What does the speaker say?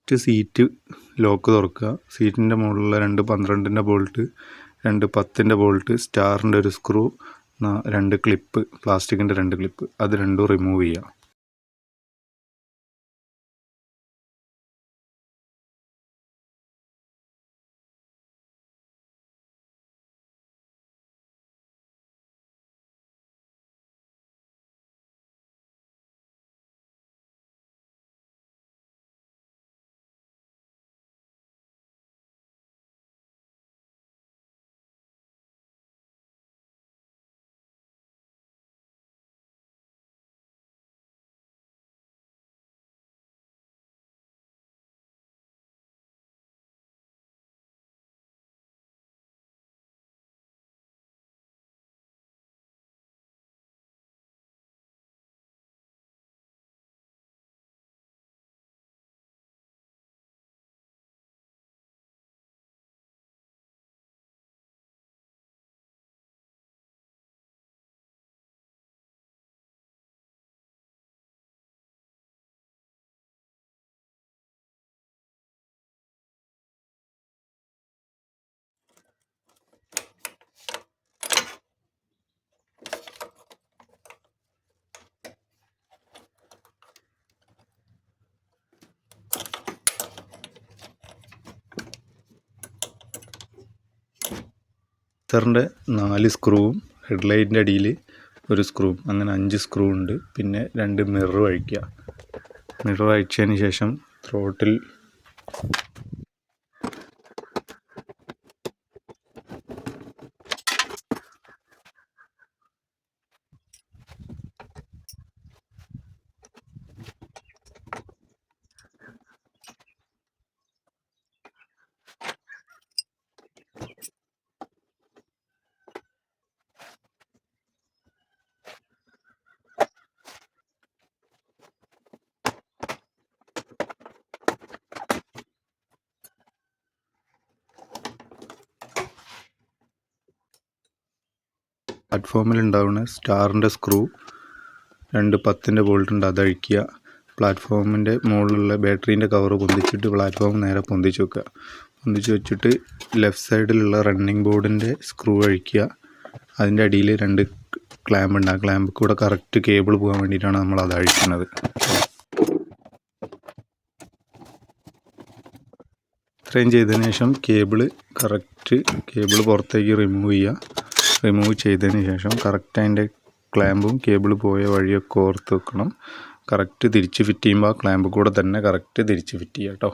First seat lock തുറക്കുക. സീറ്റിൻ്റെ മുകളിലുള്ള 2 12-ൻ്റെ ബോൾട്ട്, 2 10-ൻ്റെ ബോൾട്ട്, സ്റ്റാറിൻ്റെ ഒരു സ്ക്രൂ, 2 ക്ലിപ്പ്, പ്ലാസ്റ്റിക്കിൻ്റെ 2 ക്ലിപ്പ്, അത് രണ്ടും റിമൂവ് ചെയ്യുക. സെൻസറിൻ്റെ 4 സ്ക്രൂവും ഹെഡ്ലൈറ്റിൻ്റെ അടിയിൽ ഒരു സ്ക്രൂവും, അങ്ങനെ 5 സ്ക്രൂ ഉണ്ട്. പിന്നെ 2 മിറർ അഴിക്കുക. മിറർ അഴിച്ചതിന് ശേഷം ത്രോട്ടിൽ പ്ലാറ്റ്ഫോമിൽ ഉണ്ടാവുന്ന സ്റ്റാറിൻ്റെ സ്ക്രൂ, 2 10-ൻ്റെ ബോൾട്ട് ഉണ്ട്, അതഴിക്കുക. പ്ലാറ്റ്ഫോമിൻ്റെ മുകളിലുള്ള ബാറ്ററീൻ്റെ കവർ പൊന്തിച്ചിട്ട് പ്ലാറ്റ്ഫോം നേരെ പൊന്തിച്ച് വെക്കുക. പൊന്തിച്ച് വെച്ചിട്ട് ലെഫ്റ്റ് സൈഡിലുള്ള റണ്ണിങ് ബോർഡിൻ്റെ സ്ക്രൂ അഴിക്കുക. അതിൻ്റെ അടിയിൽ 2 ക്ലാമ്പ് ഉണ്ട്. ആ ക്ലാമ്പ് കൂടെ കറക്റ്റ് കേബിൾ പോകാൻ വേണ്ടിയിട്ടാണ് നമ്മൾ അത് അഴിക്കുന്നത്. ഇത്രയും ചെയ്തതിന് ശേഷം കേബിൾ പുറത്തേക്ക് റിമൂവ് ചെയ്യുക. റിമൂവ് ചെയ്തതിന് ശേഷം കറക്റ്റ് അതിൻ്റെ ക്ലാമ്പും കേബിൾ പോയ വഴിയൊക്കെ ഓർത്ത് വെക്കണം. കറക്റ്റ് തിരിച്ച് ഫിറ്റ് ചെയ്യുമ്പോൾ ആ ക്ലാമ്പ് കൂടെ തന്നെ കറക്റ്റ് തിരിച്ച് ഫിറ്റ് ചെയ്യുക കേട്ടോ.